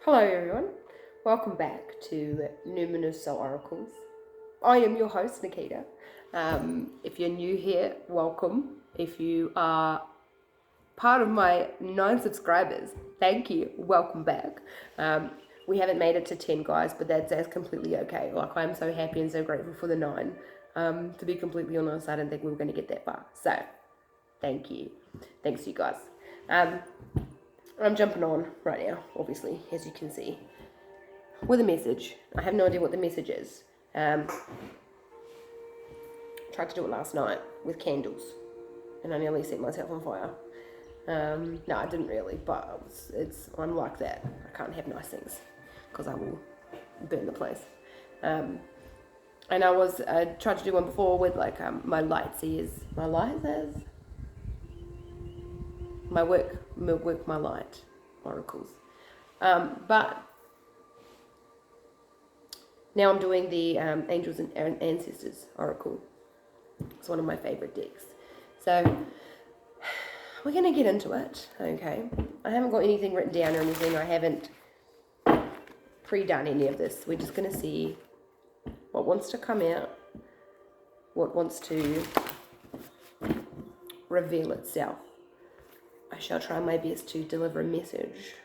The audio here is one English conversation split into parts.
Hello everyone, welcome back to Numinous Oracles. I am your host Nikita. If you're new here, welcome. If you are part of my 9 subscribers, thank you, welcome back. We haven't made it to 10 guys, but that's completely okay. Like, I'm so happy and so grateful for the 9. To be completely honest, I didn't think we were going to get that far. So, thank you. Thanks to you guys. I'm jumping on right now, obviously, as you can see, with a message. I have no idea what the message is. Tried to do it last night with candles, and I nearly set myself on fire. No, I didn't really, but I'm like that. I can't have nice things, because I will burn the place. And I tried to do one before with like my lightseers, my light oracles. But now I'm doing the Angels and Ancestors Oracle. It's one of my favorite decks. So we're going to get into it, okay? I haven't got anything written down or anything. I haven't pre-done any of this. We're just going to see what wants to come out, what wants to reveal itself. I shall try my best to deliver a message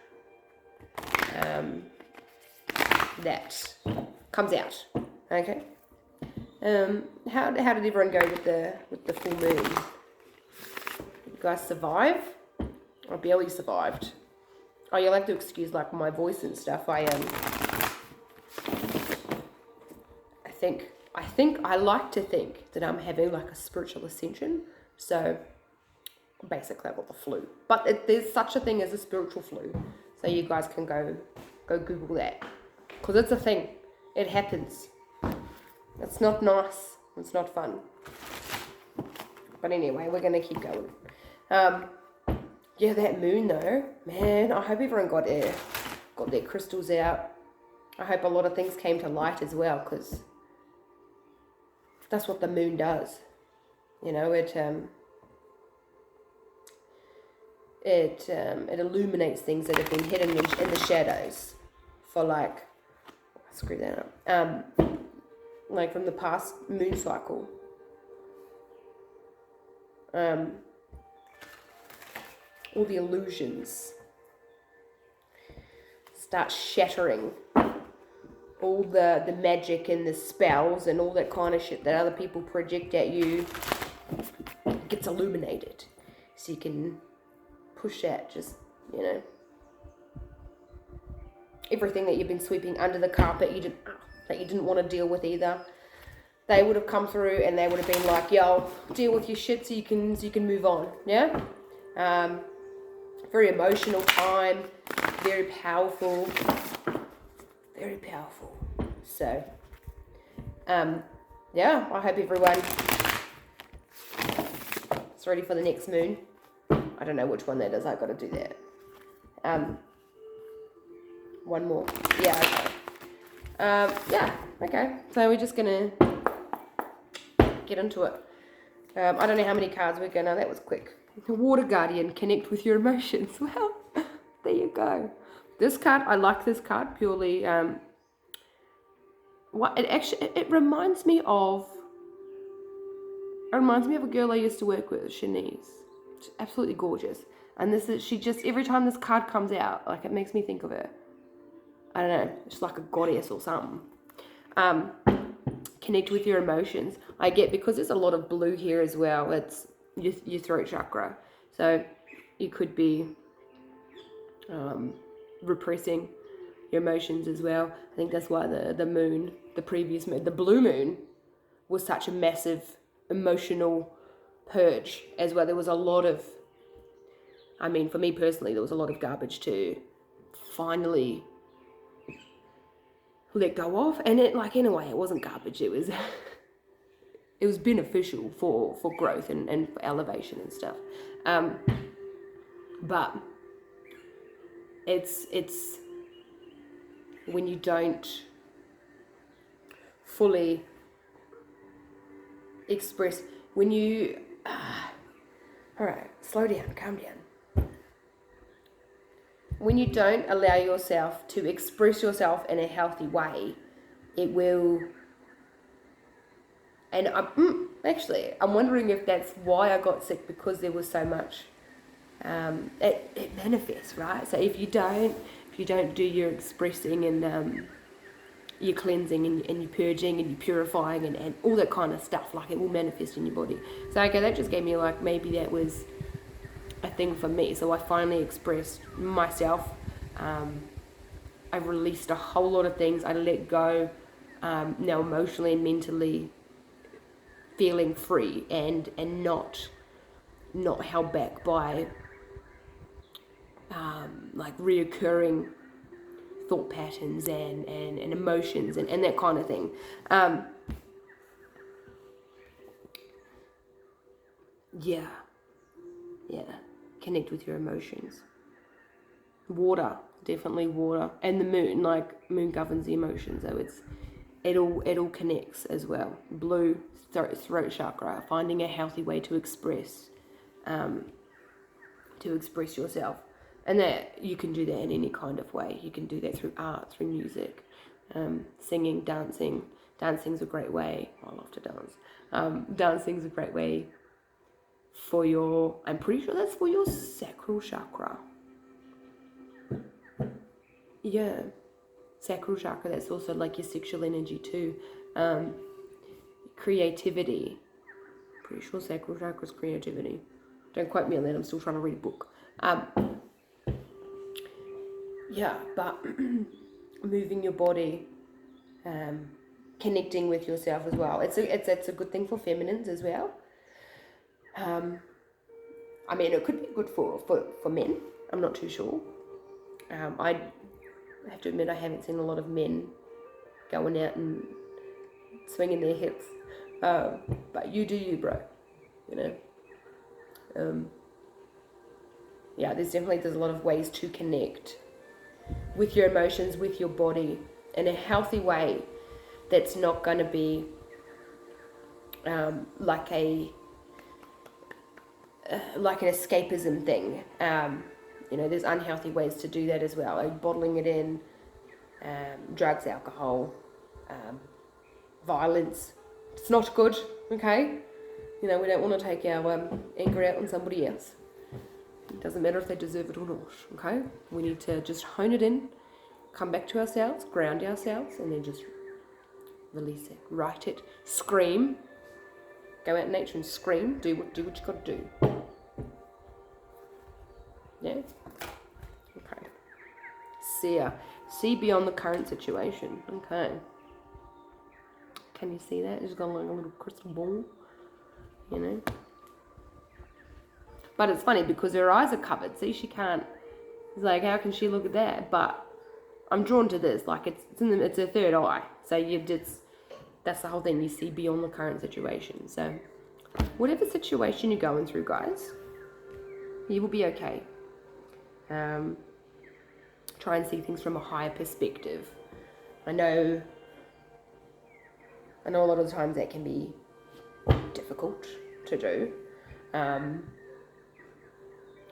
that comes out, okay? How did everyone go with the full moon? You guys survive? I barely survived. Oh, you'll have to excuse like my voice and stuff. I like to think that I'm having like a spiritual ascension. So basically I got the flu. But there's such a thing as a spiritual flu. So you guys can go Google that. Because it's a thing. It happens. It's not nice. It's not fun. But anyway, we're going to keep going. Yeah, that moon though. Man, I hope everyone got their crystals out. I hope a lot of things came to light as well, because that's what the moon does. You know, it illuminates things that have been hidden in the shadows for like, screw that up, like from the past moon cycle. All the illusions start shattering. All the magic and the spells and all that kind of shit that other people project at you gets illuminated. So you can push out just, you know, everything that you've been sweeping under the carpet that you didn't want to deal with either. They would have come through and they would have been like, yo, deal with your shit so you can move on. Yeah? Very emotional time, very powerful. Very powerful. So, yeah, I hope everyone is ready for the next moon. I don't know which one that is. I've got to do that. One more. Yeah, okay. Yeah, okay. So we're just going to get into it. I don't know how many cards we're going to. That was quick. Water Guardian, connect with your emotions. Well, there you go. This card, I like this card purely. It reminds me of a girl I used to work with, Shanice. She's absolutely gorgeous. And she just, every time this card comes out, like, it makes me think of her. I don't know, it's like a goddess or something. Connect with your emotions. I get, because there's a lot of blue here as well, it's your throat chakra. So you could be repressing your emotions as well. I think that's why the moon, the previous moon, the blue moon, was such a massive emotional purge as well. There was a lot of, I mean, for me personally, there was a lot of garbage to finally let go of. And it, like, in a way, it wasn't garbage. It was it was beneficial for growth and for elevation and stuff. But it's when you don't fully express, when you all right, slow down, calm down. when you don't allow yourself to express yourself in a healthy way, it will. And I'm wondering if that's why I got sick, because there was so much. It manifests, right? So if you don't do your expressing and your cleansing and your purging and your purifying and all that kind of stuff, like, it will manifest in your body. So okay, that just gave me, like, maybe that was a thing for me. So I finally expressed myself. I released a whole lot of things. I let go, now emotionally and mentally, feeling free and not held back by like reoccurring thought patterns and emotions and that kind of thing. Yeah. Connect with your emotions. Water, definitely water, and the moon. Like, moon governs the emotions, so it all connects as well. Blue, throat chakra, finding a healthy way to express yourself. And that you can do that in any kind of way. You can do that through art, through music, singing, dancing. Dancing's a great way. I love to dance. Dancing's a great way for your, I'm pretty sure that's for your sacral chakra. Yeah, sacral chakra, that's also like your sexual energy too. Creativity. Pretty sure sacral chakra is creativity. Don't quote me on that, I'm still trying to read a book. Yeah, but moving your body, connecting with yourself as well. It's a good thing for feminines as well. I mean, it could be good for men. I'm not too sure. I have to admit, I haven't seen a lot of men going out and swinging their hips. But you do you, bro. You know. Yeah, there's a lot of ways to connect with your emotions, with your body, in a healthy way that's not going to be like an escapism thing. There's unhealthy ways to do that as well. Like bottling it in, drugs, alcohol, violence. It's not good, okay? We don't want to take our anger out on somebody else. It doesn't matter if they deserve it or not, okay? We need to just hone it in, come back to ourselves, ground ourselves, and then just release it, write it, scream. Go out in nature and scream. Do what you got to do. Yeah? Okay. See beyond the current situation. Okay. Can you see that? It's got like a little crystal ball, But it's funny because her eyes are covered. See, she can't. It's like, how can she look at that? But I'm drawn to this. Like, it's a third eye. So that's the whole thing. You see beyond the current situation. So whatever situation you're going through, guys, you will be okay. Try and see things from a higher perspective. I know a lot of the times that can be difficult to do.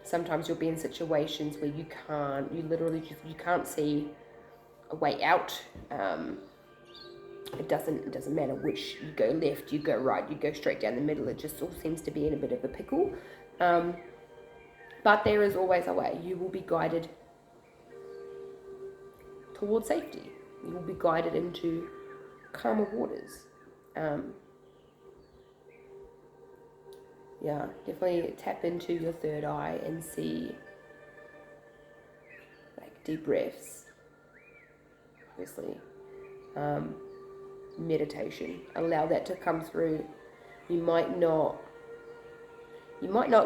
Sometimes you'll be in situations where you can't see a way out. It doesn't matter which, you go left, you go right, you go straight down the middle. It just all seems to be in a bit of a pickle. But there is always a way. You will be guided towards safety. You will be guided into calmer waters. Yeah, definitely tap into your third eye and see, like, deep breaths. Obviously, meditation. Allow that to come through. You might not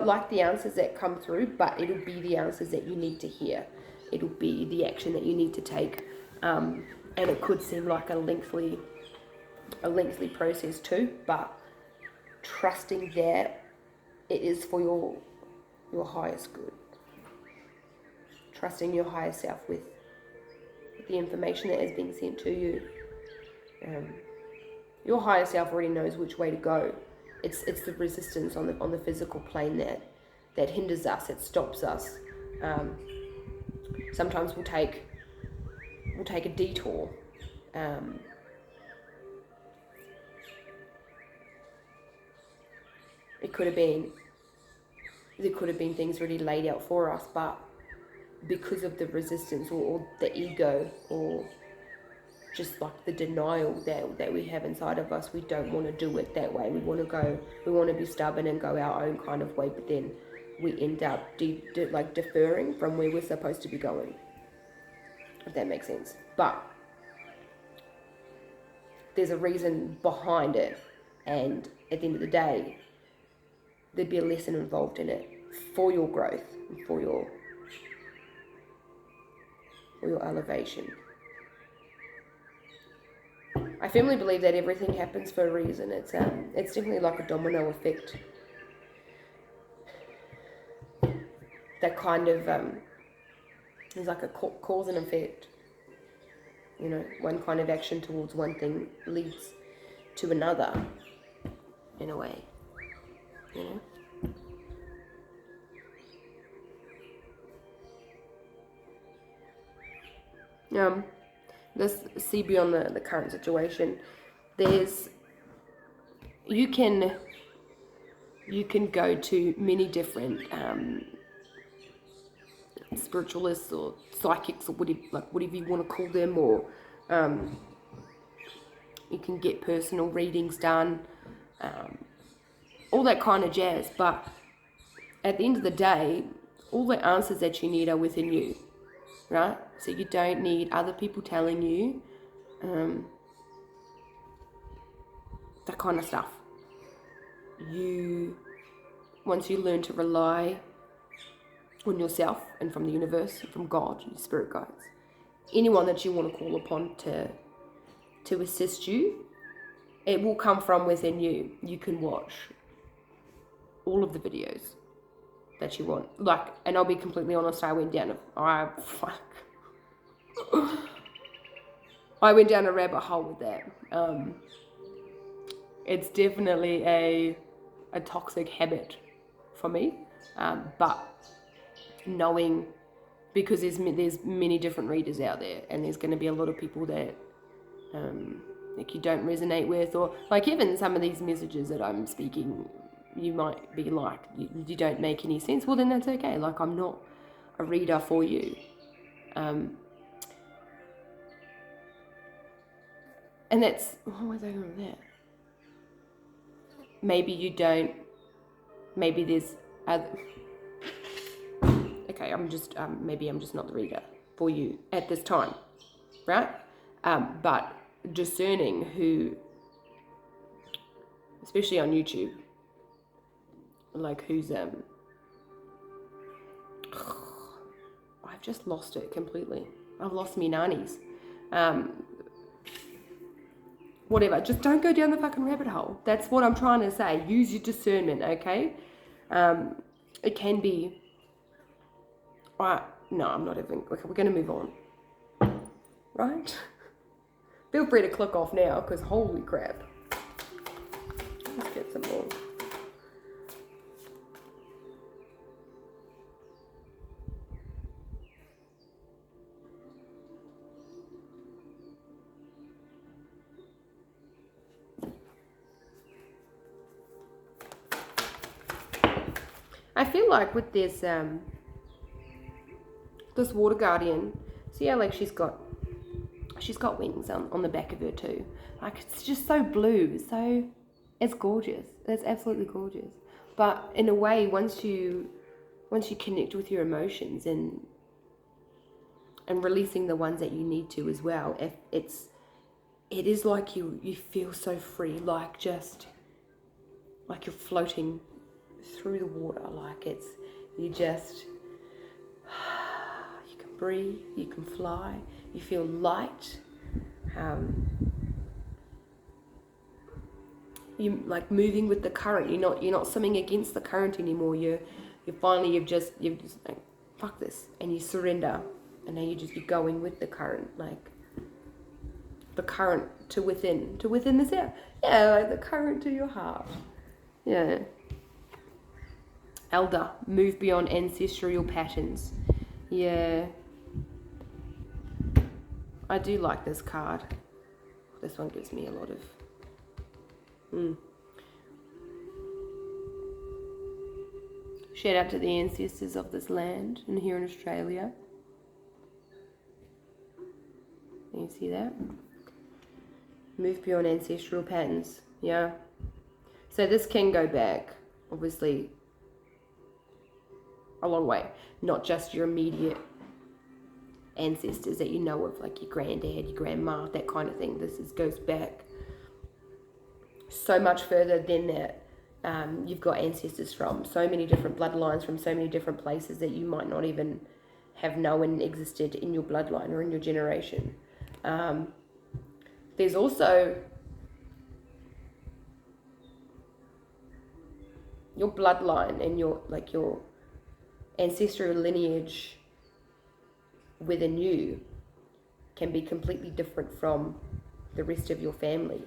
like the answers that come through, but it'll be the answers that you need to hear. It'll be the action that you need to take. And it could seem like a lengthy process too, but trusting that it is for your highest good. Trusting your higher self with the information that is being sent to you. Your higher self already knows which way to go. It's the resistance on the physical plane that hinders us, it stops us. Sometimes we'll take a detour. There could have been things really laid out for us, but because of the resistance or the ego or just like the denial that we have inside of us, we don't want to do it that way. We want to be stubborn and go our own kind of way, but then we end up deferring from where we're supposed to be going, if that makes sense. But there's a reason behind it, and at the end of the day, there'd be a lesson involved in it for your growth, for your elevation. I firmly believe that everything happens for a reason. It's definitely like a domino effect. That kind of is like a cause and effect. You know, one kind of action towards one thing leads to another, in a way. You know. Let's see beyond the current situation. You can go to many different spiritualists or psychics or whatever you want to call them, or you can get personal readings done, all that kind of jazz. But at the end of the day, all the answers that you need are within you. Right? So you don't need other people telling you that kind of stuff. Once you learn to rely on yourself and from the universe, from God, your spirit guides, anyone that you want to call upon to assist you, it will come from within you. You can watch all of the videos that you want. And I'll be completely honest, I went down a rabbit hole with that. It's definitely a toxic habit for me, but knowing, because there's many different readers out there, and there's going to be a lot of people that you don't resonate with, or even some of these messages that I'm speaking, you might be you don't make any sense. Well, then that's okay. I'm not a reader for you. And that's, what was I going with that? Maybe you don't, maybe there's other, okay, maybe I'm just not the reader for you at this time, right? But discerning who, especially on YouTube, who's I've just lost it completely. I've lost me nannies. Whatever, just don't go down the fucking rabbit hole. That's what I'm trying to say. Use your discernment, okay? It can be, no, I'm not even, okay, we're going to move on, right? Feel free to click off now, because holy crap. Let's get some more. I feel like with this water guardian, see how she's got wings on the back of her too. It's just so blue, it's gorgeous. It's absolutely gorgeous. But in a way, once you connect with your emotions and releasing the ones that you need to as well, it is like you feel so free, you're floating through the water, you can breathe, you can fly, you feel light. You moving with the current. You're not swimming against the current anymore. You've just fuck this, and you surrender, and now you're going with the current, the current to within this air. Yeah, the current to your heart. Yeah. Elder, move beyond ancestral patterns. Yeah. I do like this card. This one gives me a lot of... Shout out to the ancestors of this land and here in Australia. You see that? Move beyond ancestral patterns. Yeah. So this can go back, obviously, a long way. Not just your immediate ancestors that you know of, like your granddad, your grandma, that kind of thing. Goes back so much further than that. You've got ancestors from so many different bloodlines, from so many different places that you might not even have known existed in your bloodline or in your generation. There's also your bloodline and your ancestral lineage within you can be completely different from the rest of your family.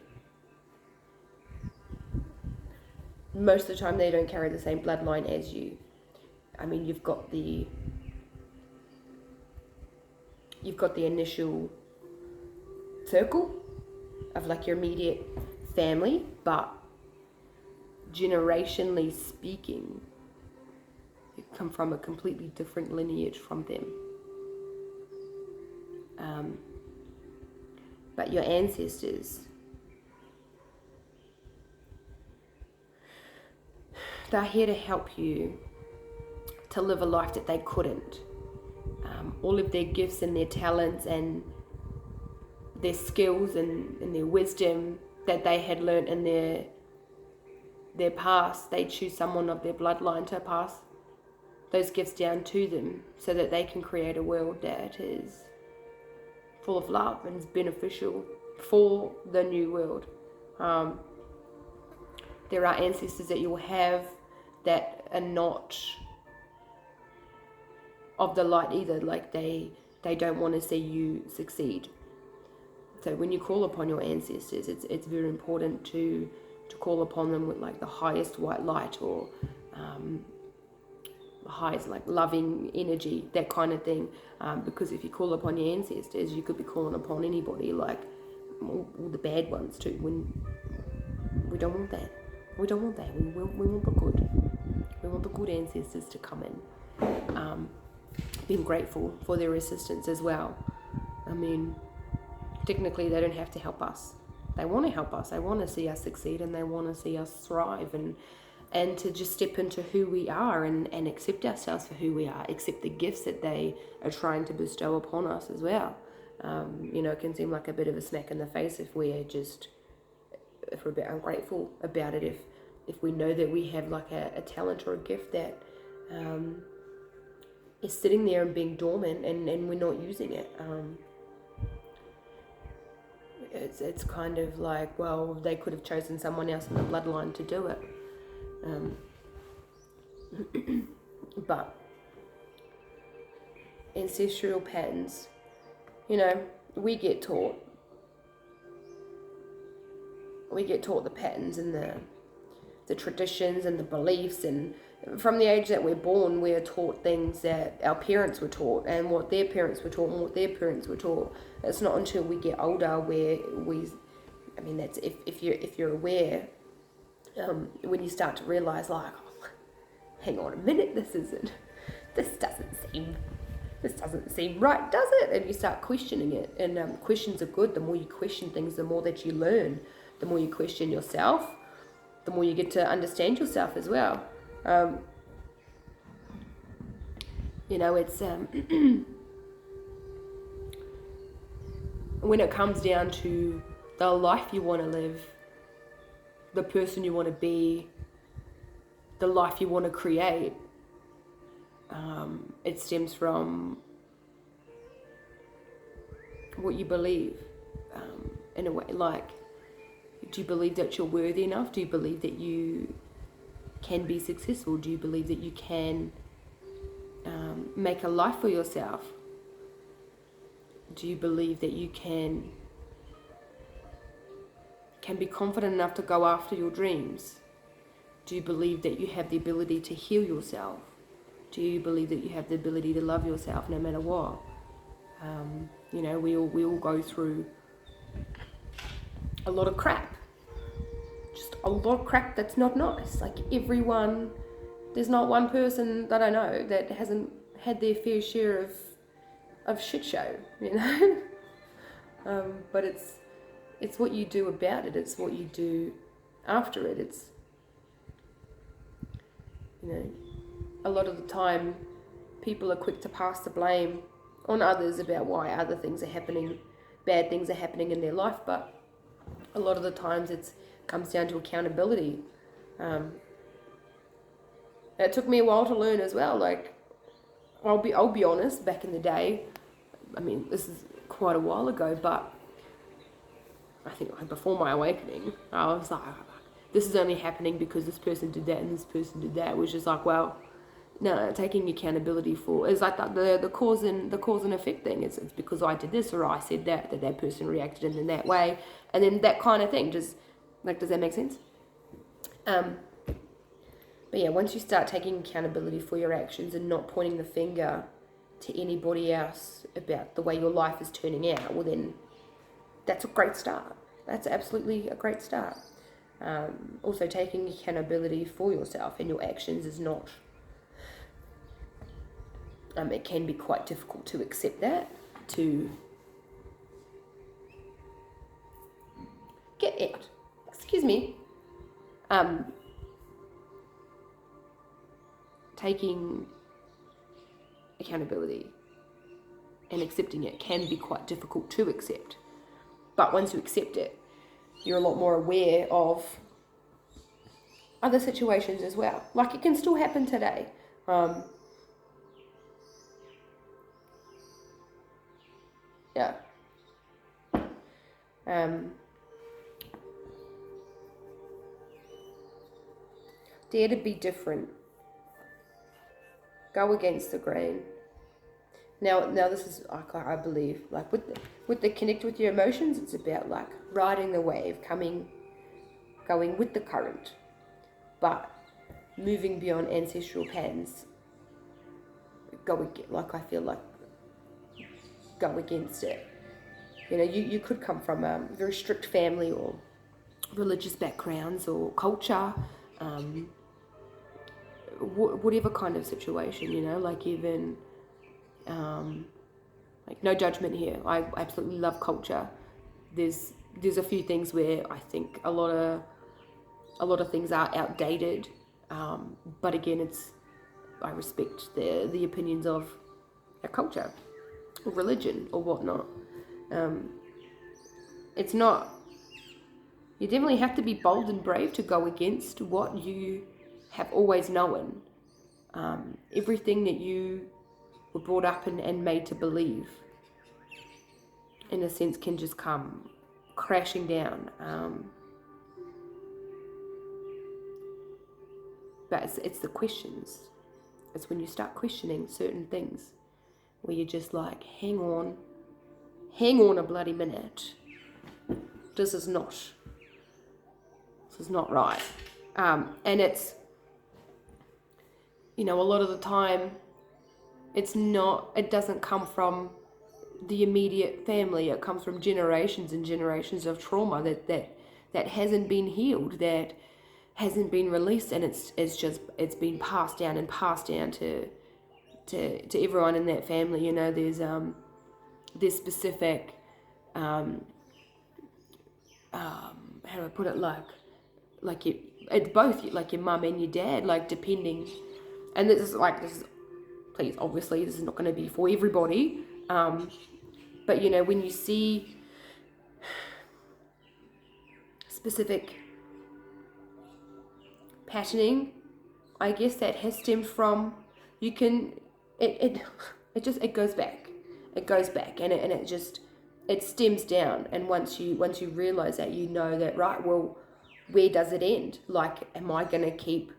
Most of the time they don't carry the same bloodline as you. I mean, you've got the initial circle of like your immediate family, but generationally speaking, you come from a completely different lineage from them. But your ancestors, they're here to help you to live a life that they couldn't. All of their gifts and their talents and their skills and their wisdom that they had learned in their past, they choose someone of their bloodline to pass those gifts down to them so that they can create a world that is full of love and is beneficial for the new world. There are ancestors that you'll have that are not of the light either, like they don't want to see you succeed. So when you call upon your ancestors, it's very important to call upon them with like the highest white light, or highest like loving energy, that kind of thing, because if you call upon your ancestors, you could be calling upon anybody, like all the bad ones too. When we don't want that. We want the good. We want the good ancestors to come in. Being grateful for their assistance as well. I mean, technically they don't have to help us. They want to help us. They want to see us succeed, and they want to see us thrive, and to just step into who we are and accept ourselves for who we are, accept the gifts that they are trying to bestow upon us as well. It can seem like a bit of a smack in the face if we're a bit ungrateful about it, if we know that we have like a talent or a gift that is sitting there and being dormant, and we're not using it. It's kind of like, well, they could have chosen someone else in the bloodline to do it. But ancestral patterns, we get taught the patterns and the traditions and the beliefs, and from the age that we're born, we are taught things that our parents were taught, and what their parents were taught, and what their parents were taught. It's not until we get older where that's if you're aware, when you start to realize, like, oh, hang on a minute, this doesn't seem right, does it? And you start questioning it, and questions are good. The more you question things, the more that you learn. The more you question yourself, the more you get to understand yourself as well. It's when it comes down to the life you want to live, the person you want to be, the life you want to create, it stems from what you believe, in a way. Like, do you believe that you're worthy enough? Do you believe that you can be successful? Do you believe that you can make a life for yourself? Do you believe that you can be confident enough to go after your dreams? Do you believe that you have the ability to heal yourself? Do you believe that you have the ability to love yourself no matter what? You know, we all go through a lot of crap, just a lot of crap that's not nice. Like everyone, there's not one person that I know that hasn't had their fair share of shit show, you know. But it's what you do about it. It's what you do after it. It's, you know, a lot of the time people are quick to pass the blame on others about why other things are happening, bad things are happening in their life, but a lot of the times it comes down to accountability. It took me a while to learn as well. Like, I'll be honest, back in the day, I mean, this is quite a while ago, but I think before my awakening, I was like, this is only happening because this person did that and this person did that. It was just like, well, no, taking accountability for, it's like the cause and effect thing. It's because I did this or I said that person reacted in that way, and then that kind of thing. Just like, does that make sense? But yeah, once you start taking accountability for your actions and not pointing the finger to anybody else about the way your life is turning out, well then that's a great start. That's absolutely a great start. Also, taking accountability for yourself and your actions is not, it can be quite difficult to accept that, to get out. Excuse me. Taking accountability and accepting it can be quite difficult to accept. But once you accept it, you're a lot more aware of other situations as well. Like, it can still happen today. Yeah. Dare to be different. Go against the grain. Now this is, I believe, like with the connect with your emotions, it's about like riding the wave, going with the current, but moving beyond ancestral patterns. I feel like go against it. You know, you could come from a very strict family or religious backgrounds or culture, whatever kind of situation, you know, like even, like no judgment here. I absolutely love culture. There's a few things where I think a lot of things are outdated, but again, I respect the opinions of a culture or religion or whatnot. It's not, you definitely have to be bold and brave to go against what you have always known. Everything that you were brought up and made to believe, in a sense, can just come crashing down. But it's the questions. It's when you start questioning certain things where you're just like, hang on a bloody minute. This is not right. And it's, you know, a lot of the time it doesn't come from the immediate family. It comes from generations and generations of trauma that hasn't been healed, that hasn't been released, and it's been passed down to everyone in that family. You know, there's specific, how do I put it, it's both like your mum and your dad, like depending, and this is please, obviously this is not going to be for everybody, but you know, when you see specific patterning, I guess that has stemmed from, it goes back, and it stems down, and once you realize that, you know that, right, well, where does it end? Like, am I going to keep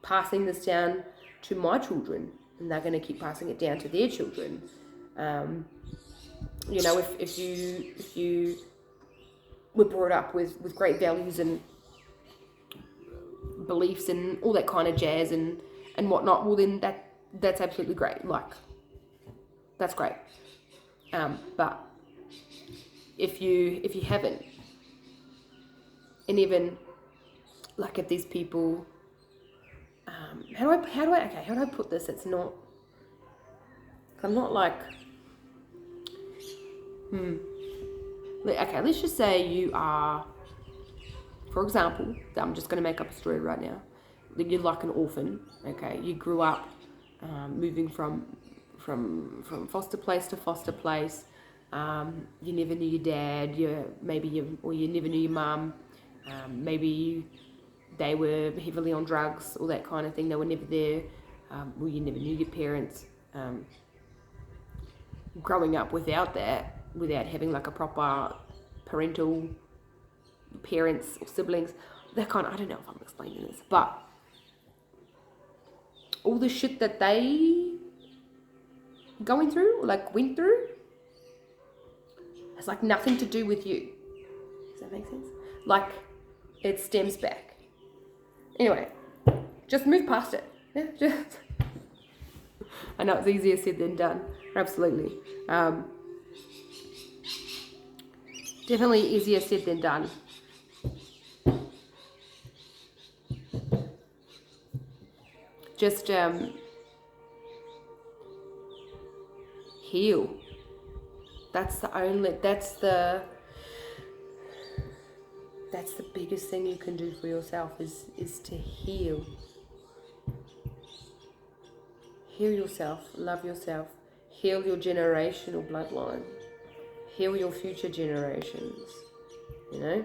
passing this down to my children, and they're going to keep passing it down to their children? You know, if you were brought up with great values and beliefs and all that kind of jazz and whatnot, well then that's absolutely great. Like, that's great. But if you haven't, and even like if these people, how do I put this? It's not. I'm not like. Okay, let's just say you are, for example, I'm just going to make up a story right now. You're like an orphan. Okay, you grew up moving from foster place to foster place. You never knew your dad. You never knew your mum. Maybe they were heavily on drugs, all that kind of thing. They were never there. You never knew your parents. Growing up without having like a proper parental parents or siblings, that kind of, I don't know if I'm explaining this, but all the shit that they going through, or like went through, has like nothing to do with you. Does that make sense? Like, it stems back. Anyway, just move past it. Yeah, just. I know it's easier said than done. Absolutely. Definitely easier said than done. Just heal. That's the biggest thing you can do for yourself is to heal. Heal yourself, love yourself, heal your generational bloodline, heal your future generations, you know?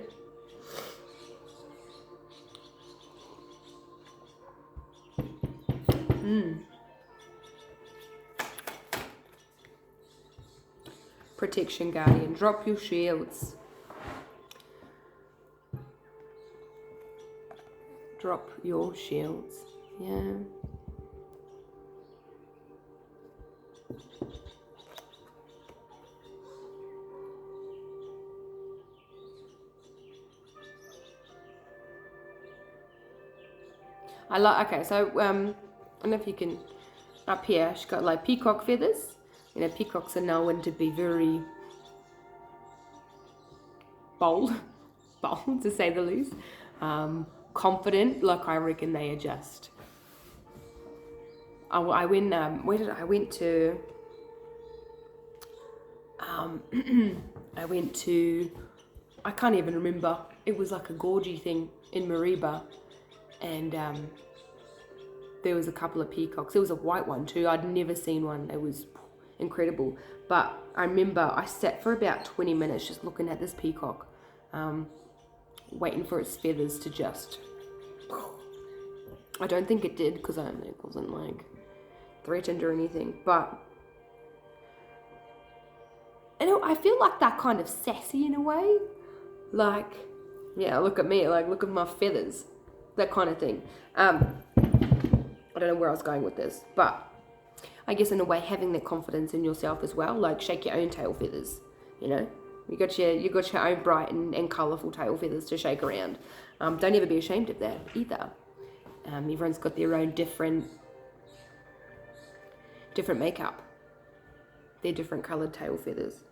Protection Guardian, drop your shields. Drop your shields, yeah. Okay, so I don't know if you can, up here, she's got like peacock feathers. You know, peacocks are known to be very bold to say the least. Confident, like I reckon they are just. I went to I can't even remember. It was like a gorgie thing in Mariba, and there was a couple of peacocks. There was a white one too. I'd never seen one. It was incredible. But I remember I sat for about 20 minutes just looking at this peacock, waiting for its feathers to just. I don't think it did because it wasn't like threatened or anything. But I feel like that kind of sassy in a way. Like, yeah, look at me. Like, look at my feathers. That kind of thing. I don't know where I was going with this, but I guess in a way having that confidence in yourself as well, like shake your own tail feathers, you know. You got your own bright and colourful tail feathers to shake around. Don't ever be ashamed of that either. Everyone's got their own different makeup. Their different coloured tail feathers.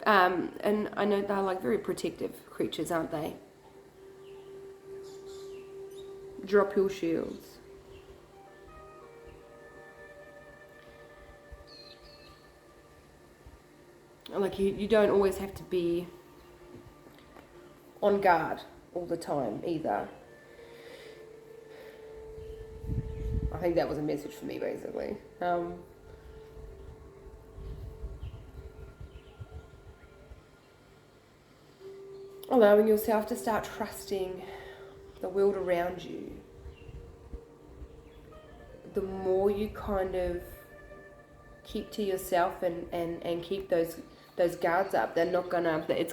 And I know they're like very protective creatures, aren't they? Drop your shields. Like you don't always have to be on guard all the time either. I think that was a message for me basically. Allowing yourself to start trusting the world around you. The more you kind of keep to yourself and keep those guards up, it's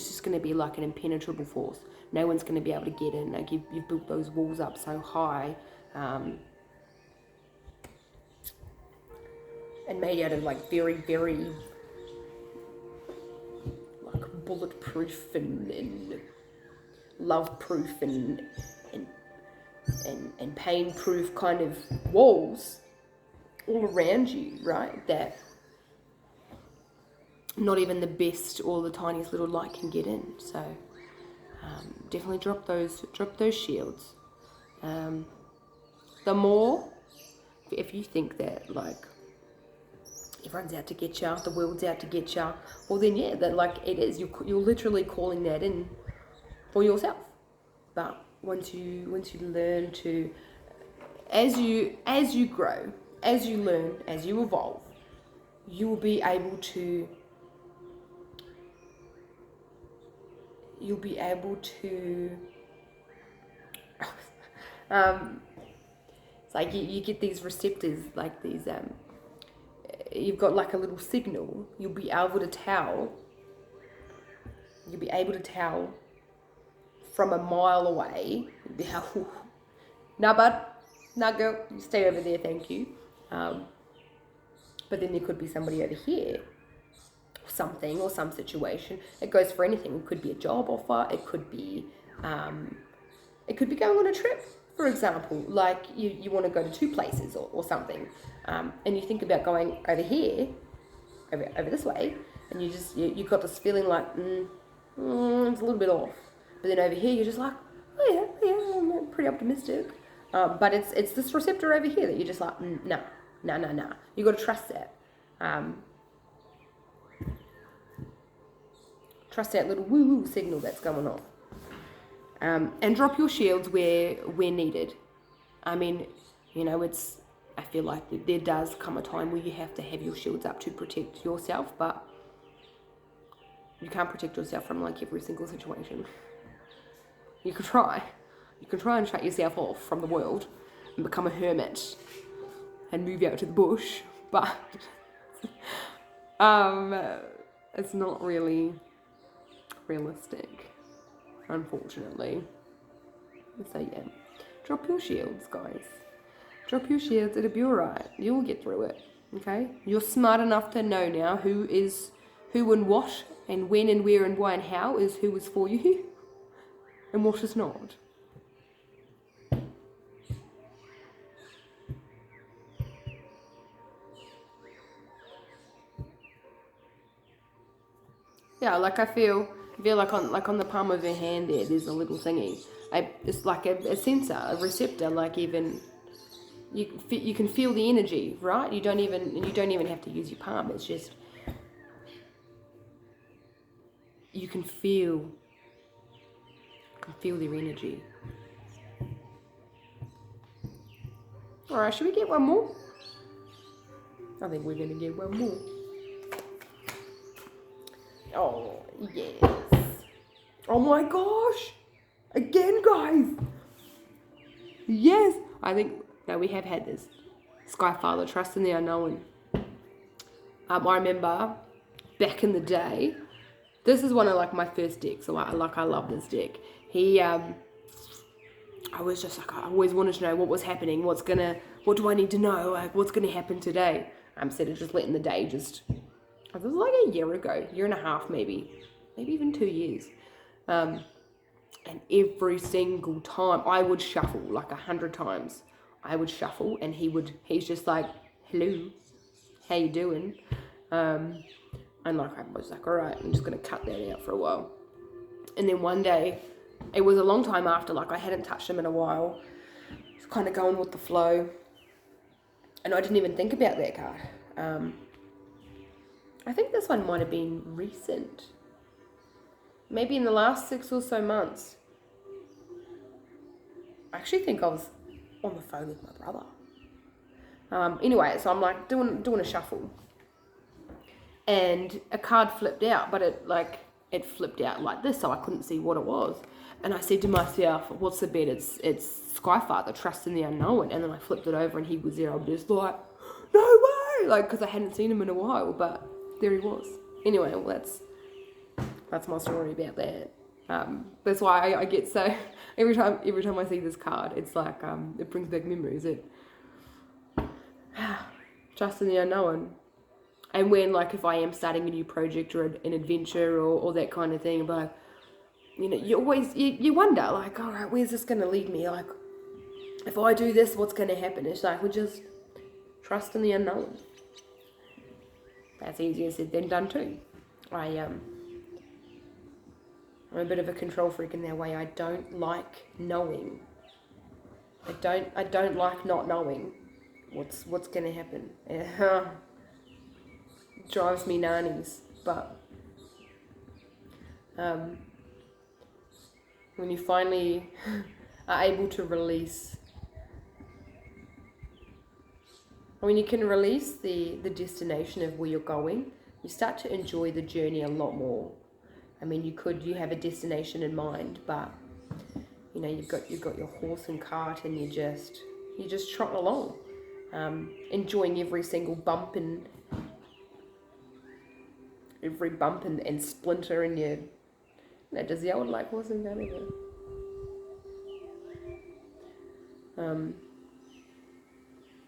just gonna be like an impenetrable force. No one's gonna be able to get in. Like you've built those walls up so high, and made out of like very, very like bulletproof and love proof and and pain-proof kind of walls all around you, right? That not even the best or the tiniest little light can get in. So definitely drop those shields. The more, if you think that like everyone's out to get you, the world's out to get you, well then yeah, that like it is. You're literally calling that in for yourself. But once you learn to, as you grow, as you learn, as you evolve, you will be able to. You'll be able to. It's like you get these receptors, like these. You've got like a little signal. You'll be able to tell. You'll be able to tell from a mile away. You'll be how. Nah, bud. Nah, girl. You stay over there. Thank you. But then there could be somebody over here. Something or some situation. It goes for anything. It could be a job offer. It could be going on a trip, for example. Like you want to go to two places or something, and you think about going over here, over this way, and you've got this feeling like it's a little bit off. But then over here you're just like, oh yeah, I'm pretty optimistic. But it's this receptor over here that you're just like, nah. You got to trust that. Trust that little woo-woo signal that's going on. And drop your shields where needed. I mean, I feel like there does come a time where you have to have your shields up to protect yourself, but you can't protect yourself from like every single situation. You can try. You can try and shut yourself off from the world and become a hermit and move out to the bush, but it's not really realistic, unfortunately. So yeah, drop your shields, guys. Drop your shields. It'll be alright. You'll get through it. Okay? You're smart enough to know now who and what and when and where and why and how is who is for you and what is not. Yeah, like I feel like on the palm of your hand there's a little thingy. It's like a sensor, a receptor. Like even you can feel the energy, right? You don't even have to use your palm. It's just you can feel their energy. All right, should we get one more? I think we're gonna get one more. Oh, yes. Oh my gosh. Again, guys. Yes. I think, no, we have had this. Skyfather, Trust in the Unknown. I remember back in the day, this is one of like my first decks, so I love this deck. I was just like, I always wanted to know what was happening, what do I need to know, like what's gonna happen today. Instead of just letting the day just, it was like a year ago, year and a half maybe even 2 years. And every single time I would shuffle like 100 times. I would shuffle and he's just like, hello, how you doing? And like I was like, all right, I'm just gonna cut that out for a while. And then one day, it was a long time after, like I hadn't touched him in a while, just kind of going with the flow, and I didn't even think about that card. I think this one might have been recent, maybe in the last 6 or so months. I actually think I was on the phone with my brother. Anyway, so I'm like doing a shuffle, and a card flipped out, but it flipped out like this, so I couldn't see what it was. And I said to myself, what's the bet? It's Skyfather, Trust in the Unknown. And then I flipped it over and he was there. I'm just like, no way! Like, because I hadn't seen him in a while, but there he was. Anyway, well, that's my story about that. That's why I get so, every time I see this card, it's like, it brings back memories. Trust in the Unknown. And when, like, if I am starting a new project or an adventure or that kind of thing, but, you know, you always, you wonder, like, all right, where's this going to lead me? Like, if I do this, what's going to happen? It's like, we just trust in the unknown. That's easier said than done too. I'm a bit of a control freak in that way. I don't like knowing. I don't like not knowing what's going to happen. It drives me nannies. But when you finally are able to release, when you can release the destination of where you're going, you start to enjoy the journey a lot more. I mean, you have a destination in mind, but you know, you've got your horse and cart, and you just trot along, enjoying every single bump and splinter in your. That does the old like horse and cart again.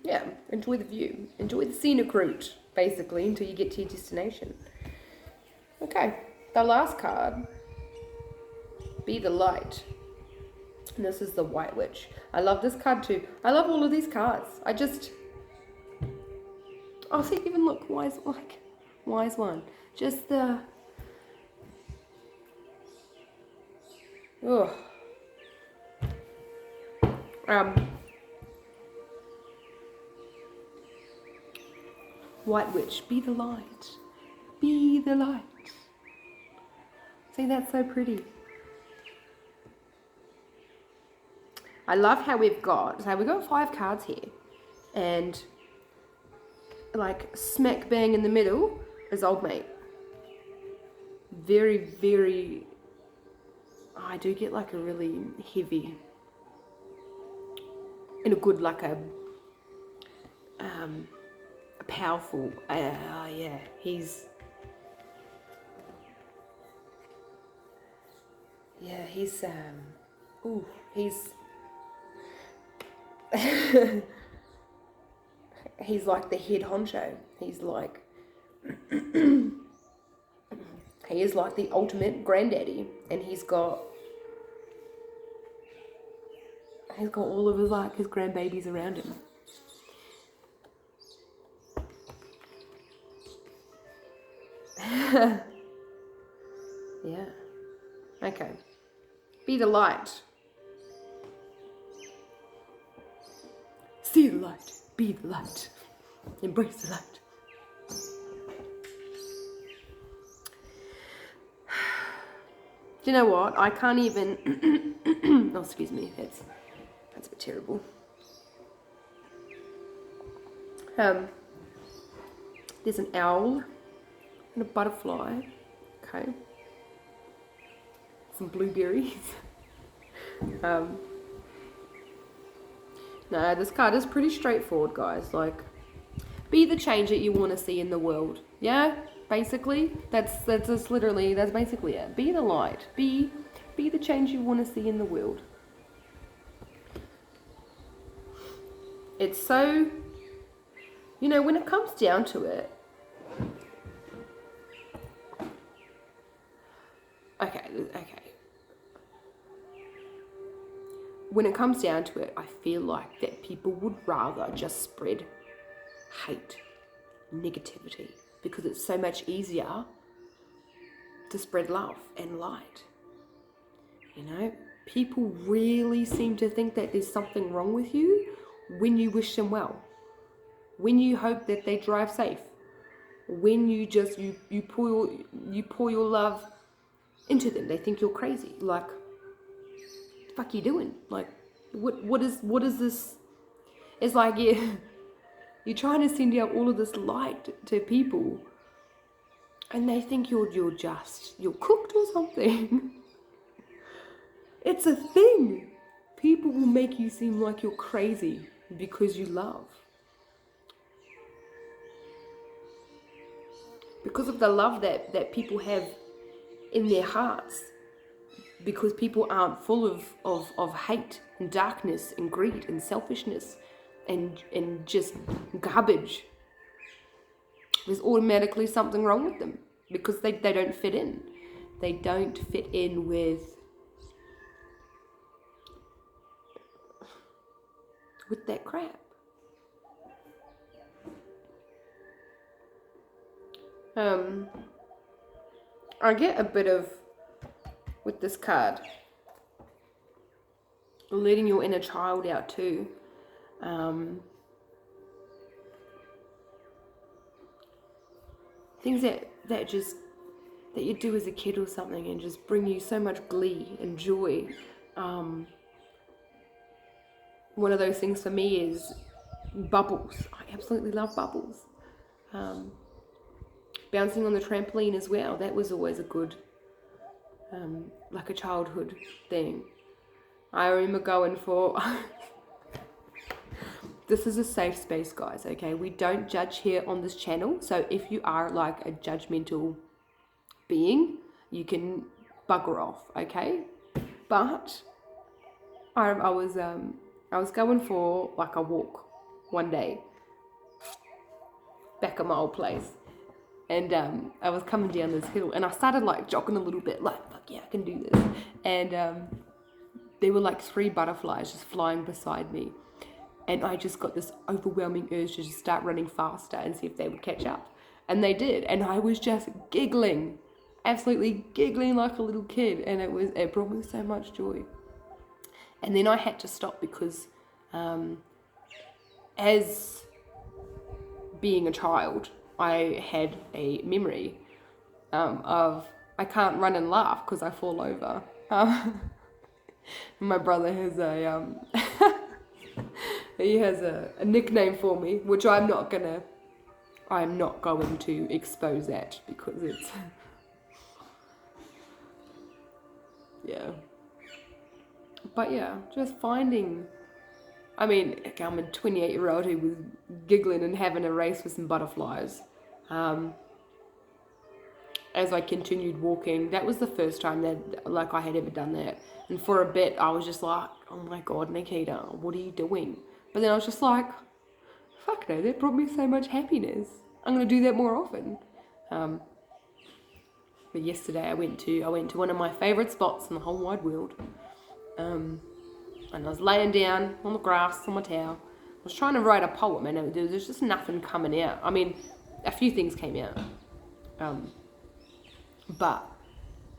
Yeah, enjoy the view, enjoy the scenic route, basically, until you get to your destination. Okay, the last card, Be the Light. And this is the White Witch. I love this card too. I love all of these cards. Oh, see, even look, wise one. Just the, White Witch, be the light. Be the light. See, that's so pretty. I love how we've got 5 cards here. And like smack bang in the middle is Old Mate. Very, very, I do get like a really heavy, in a good, like a powerful, yeah, he's he's like the head honcho. He's like, he is like the ultimate granddaddy, and he's got all of his grandbabies around him. Yeah. Okay. Be the light. See the light. Be the light. Embrace the light. Do you know what? I can't even. Oh, excuse me. That's a bit terrible. There's an owl and a butterfly. Okay. Some blueberries. No, this card is pretty straightforward, guys. Like, be the change that you want to see in the world. Yeah, basically, that's basically it. Be the light. Be the change you want to see in the world. It's so, you know, when it comes down to it. Okay. When it comes down to it, I feel like that people would rather just spread hate, negativity, because it's so much easier to spread love and light. You know, people really seem to think that there's something wrong with you when you wish them well, when you hope that they drive safe, when you just you pour your love into them. They think you're crazy. Like, what the fuck are you doing? Like, what is this? It's like you're trying to send out all of this light to people, and they think you're cooked or something. It's a thing. People will make you seem like you're crazy because you love. Because of the love that people have in their hearts. Because people aren't full of hate and darkness and greed and selfishness and just garbage. There's automatically something wrong with them because they don't fit in. They don't fit in with with that crap. I get a bit of, with this card, letting your inner child out too. Things that you do as a kid or something and just bring you so much glee and joy. One of those things for me is bubbles. I absolutely love bubbles. Bouncing on the trampoline as well. That was always a good, like a childhood thing. I remember going for... This is a safe space, guys, okay? We don't judge here on this channel. So if you are like a judgmental being, you can bugger off, okay? But I was going for like a walk one day back at my old place, and I was coming down this hill, and I started like jogging a little bit, like, fuck yeah, I can do this. And there were like 3 butterflies just flying beside me, and I just got this overwhelming urge to just start running faster and see if they would catch up. And they did, and I was just giggling, absolutely giggling like a little kid, and it brought me so much joy. And then I had to stop because as being a child, I had a memory of I can't run and laugh because I fall over. My brother has he has a nickname for me, which I'm not going to expose that because it's yeah. But yeah, just finding, I mean, I'm a 28-year-old who was giggling and having a race with some butterflies. As I continued walking, that was the first time that like I had ever done that. And for a bit, I was just like, oh my God, Nikita, what are you doing? But then I was just like, fuck no, that brought me so much happiness. I'm going to do that more often. But yesterday I went to one of my favourite spots in the whole wide world. And I was laying down on the grass on my towel. I was trying to write a poem and there was just nothing coming out. I mean, a few things came out. But,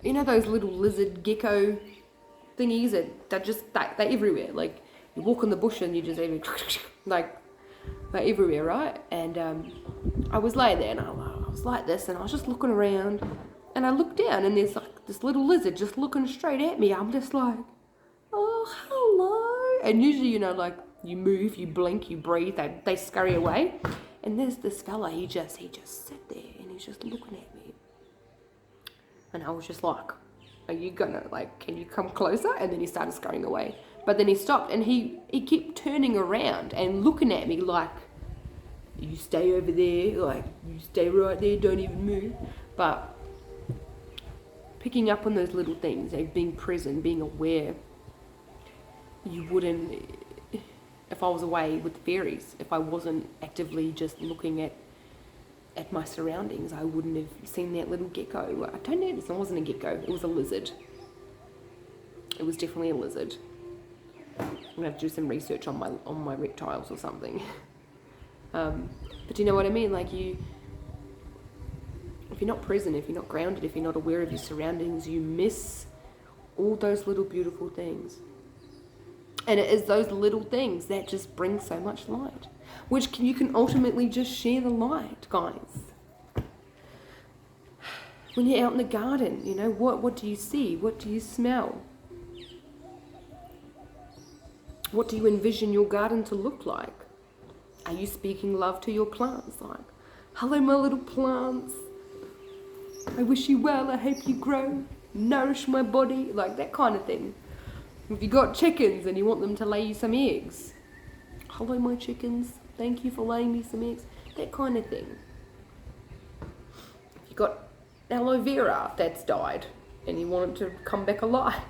you know those little lizard gecko thingies they're everywhere. Like, you walk in the bush and you just like, they're everywhere, right? And I was laying there and I was like this, and I was just looking around, and I looked down and there's like this little lizard just looking straight at me. I'm just like, oh, hello. And usually, you know, like, you move, you blink, you breathe, they scurry away. And there's this fella, he just sat there and he's just looking at me. And I was just like, are you gonna, like, can you come closer? And then he started scurrying away. But then he stopped and he kept turning around and looking at me like, you stay over there, like, you stay right there, don't even move. But picking up on those little things, like being present, being aware. You wouldn't, if I was away with the fairies, if I wasn't actively just looking at my surroundings, I wouldn't have seen that little gecko. I don't know, it wasn't a gecko, it was a lizard. It was definitely a lizard. I'm gonna have to do some research on my reptiles or something. But you know what I mean? Like, if you're not present, if you're not grounded, if you're not aware of your surroundings, you miss all those little beautiful things. And it is those little things that just bring so much light, which you can ultimately just share the light, guys. When you're out in the garden, you know, what do you see? What do you smell? What do you envision your garden to look like? Are you speaking love to your plants? Like, hello, my little plants. I wish you well. I hope you grow. Nourish my body. Like, that kind of thing. If you got chickens and you want them to lay you some eggs, hello my chickens, thank you for laying me some eggs, that kind of thing. If you got aloe vera that's died and you want it to come back alive,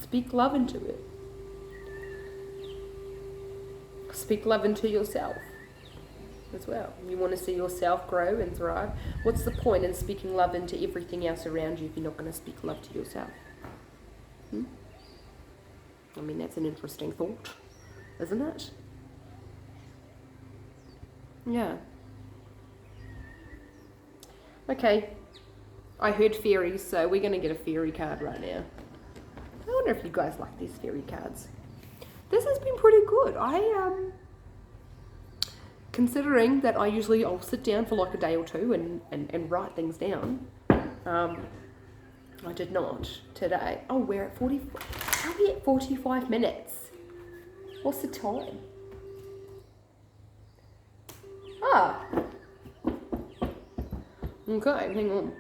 speak love into it. Speak love into yourself as well. You want to see yourself grow and thrive. What's the point in speaking love into everything else around you if you're not going to speak love to yourself? I mean, that's an interesting thought. isn't it? Yeah. Okay. I heard fairies, so we're going to get a fairy card right now. I wonder if you guys like these fairy cards. This has been pretty good. Considering that I'll sit down for like a day or two and write things down. I did not today. Oh, we're at 40. How are we at 45 minutes? What's the time? Ah. Okay, hang on.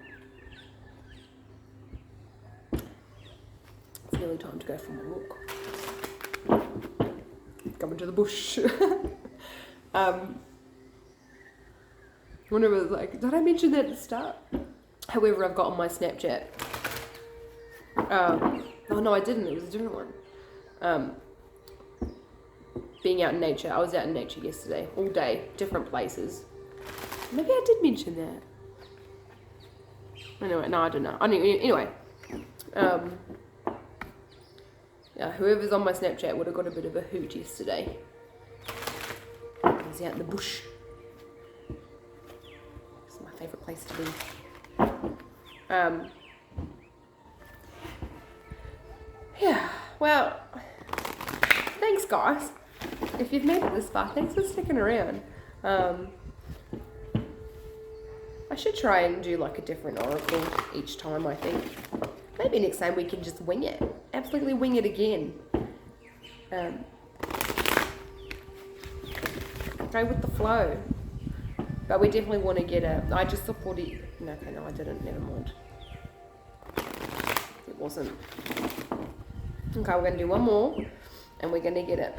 It's nearly time to go for my walk. Going to the bush. Whenever like, did I mention that at the start? However, I've got on my Snapchat. Oh no, I didn't. It was a different one. Being out in nature. I was out in nature yesterday, all day, different places. Maybe I did mention that. Anyway, no, I don't know. Anyway, yeah, whoever's on my Snapchat would have got a bit of a hoot yesterday. I was out in the bush. It's my favourite place to be. Yeah, well, thanks guys. If you've made it this far, thanks for sticking around. I should try and do like a different oracle each time, I think. Maybe next time we can just wing it. Absolutely wing it again. Go with the flow. But we definitely want to get I just saw 40. No, okay, no, I didn't. Never mind. It wasn't. Okay, we're going to do one more. And we're going to get it.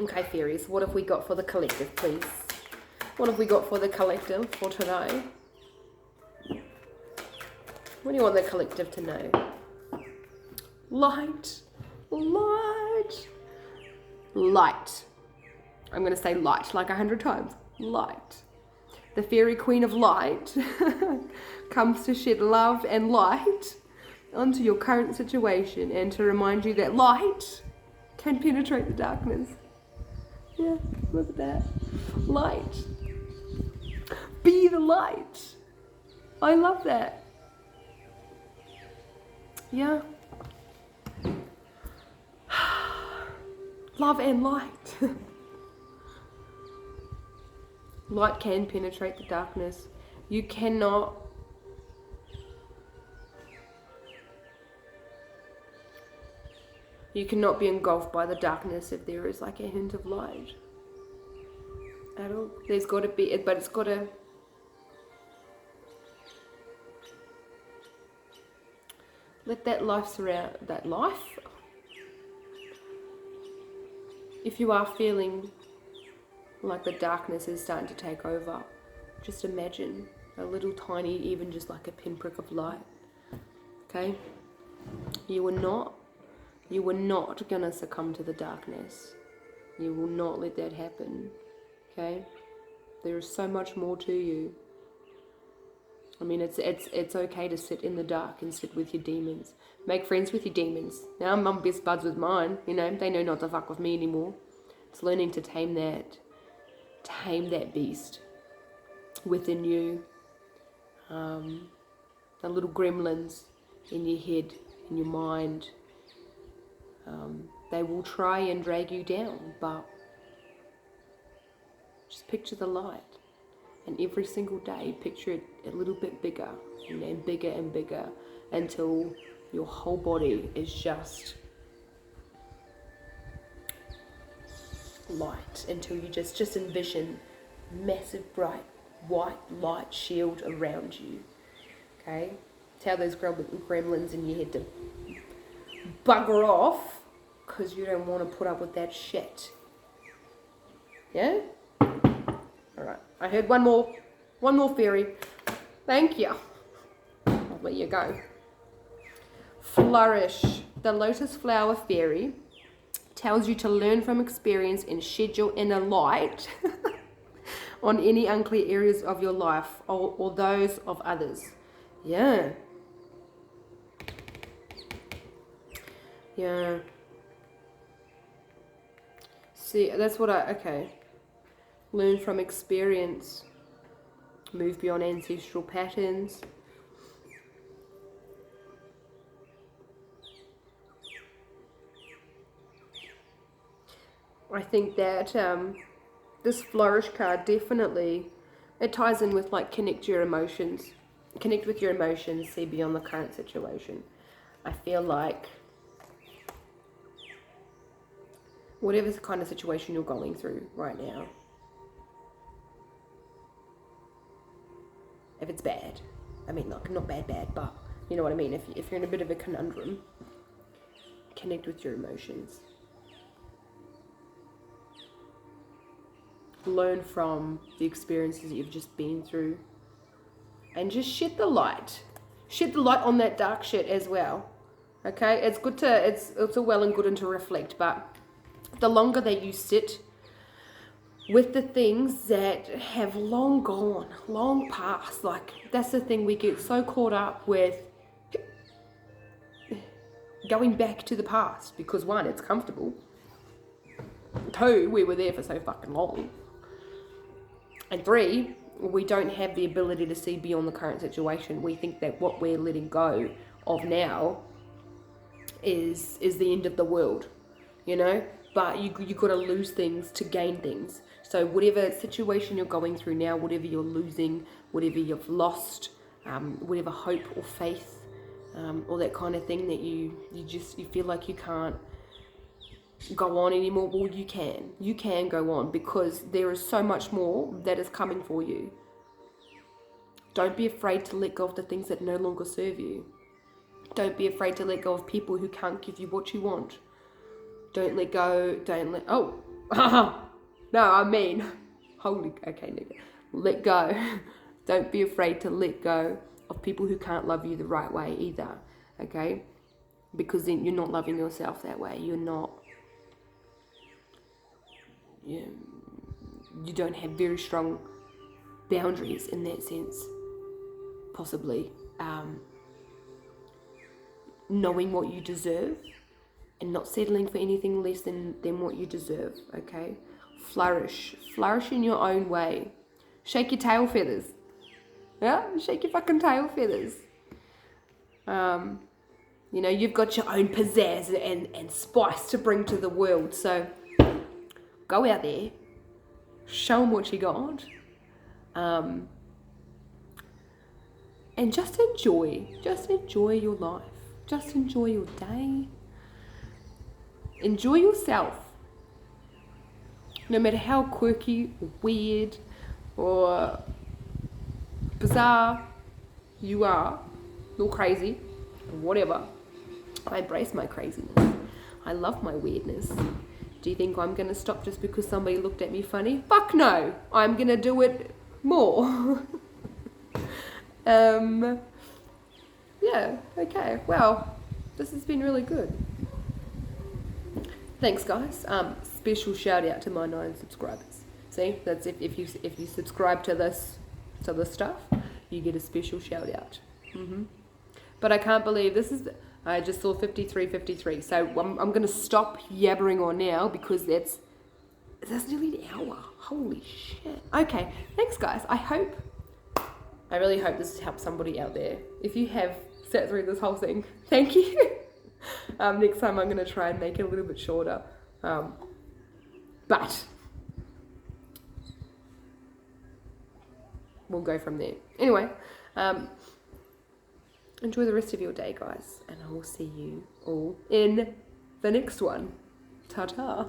Okay, fairies, what have we got for the collective, please? What have we got for the collective for today? What do you want the collective to know? Light. Light. Light. I'm going to say light like 100 times. Light. The fairy queen of light comes to shed love and light onto your current situation and to remind you that light can penetrate the darkness. Yeah, look at that. Light. Be the light. I love that. Yeah. Love and light. Light can penetrate the darkness. You cannot be engulfed by the darkness if there is like a hint of light at all. There's got to be, but it's got to, let that life surround, that life. If you are feeling like the darkness is starting to take over, just imagine a little tiny, even just like a pinprick of light. Okay? You are not gonna succumb to the darkness. You will not let that happen. Okay? There is so much more to you. I mean, it's okay to sit in the dark and sit with your demons. Make friends with your demons. Now I'm best buds with mine. You know, they know not to fuck with me anymore. It's learning to tame that beast within you. The little gremlins in your head, in your mind. They will try and drag you down, but just picture the light. And every single day, picture it a little bit bigger, and bigger and bigger, until your whole body is just light. Until you just envision massive, bright, white light shield around you. Okay? Tell those gremlins in your head to bugger off, because you don't want to put up with that shit. Yeah? Alright, I heard one more fairy. Thank you. I'll let you go. Flourish. The lotus flower fairy tells you to learn from experience and shed your inner light on any unclear areas of your life or those of others. Yeah. Yeah. See, that's what okay. Learn from experience. Move beyond ancestral patterns. I think that this flourish card definitely, it ties in with like connect your emotions. Connect with your emotions, see beyond the current situation. I feel like whatever kind of situation you're going through right now, if it's bad, I mean, like, not bad, but you know what I mean, if you're in a bit of a conundrum, connect with your emotions. Learn from the experiences that you've just been through and just shed the light on that dark shit as well. Okay, it's good to, it's all well and good and to reflect, but the longer that you sit with the things that have long gone, long past, like, that's the thing, we get so caught up with going back to the past because, one, it's comfortable, two, we were there for so fucking long, and three, we don't have the ability to see beyond the current situation. We think that what we're letting go of now is the end of the world, you know? But you got to lose things to gain things. So whatever situation you're going through now, whatever you're losing, whatever you've lost, whatever hope or faith, or that kind of thing that you feel like you can't go on anymore, well, you can go on, because there is so much more that is coming for you. Don't be afraid to let go of the things that no longer serve you. Don't be afraid to let go of people who can't give you what you want. No, I mean, nigga, let go. Don't be afraid to let go of people who can't love you the right way either, okay? Because then you're not loving yourself that way. You're not, you don't have very strong boundaries in that sense, possibly. Knowing what you deserve and not settling for anything less than what you deserve, okay? Flourish in your own way. Shake your tail feathers. Yeah, shake your fucking tail feathers. You know, you've got your own pizzazz and spice to bring to the world, so go out there, show them what you got, and just enjoy your life. Just enjoy your day. Enjoy yourself. No matter how quirky, or weird, or bizarre you are, or crazy, or whatever. I embrace my craziness. I love my weirdness. Do you think I'm going to stop just because somebody looked at me funny? Fuck no! I'm going to do it more. Yeah, okay. Well, this has been really good. Thanks, guys. Special shout out to my 9 subscribers. See, that's if you subscribe to this stuff, you get a special shout out. But I can't believe this is. I just saw 53. So I'm gonna stop yabbering on now because that's nearly an hour. Holy shit. Okay, thanks, guys. I really hope this helps somebody out there. If you have sat through this whole thing, thank you. Next time I'm going to try and make it a little bit shorter. But we'll go from there. Anyway, enjoy the rest of your day, guys. And I will see you all in the next one. Ta-ta.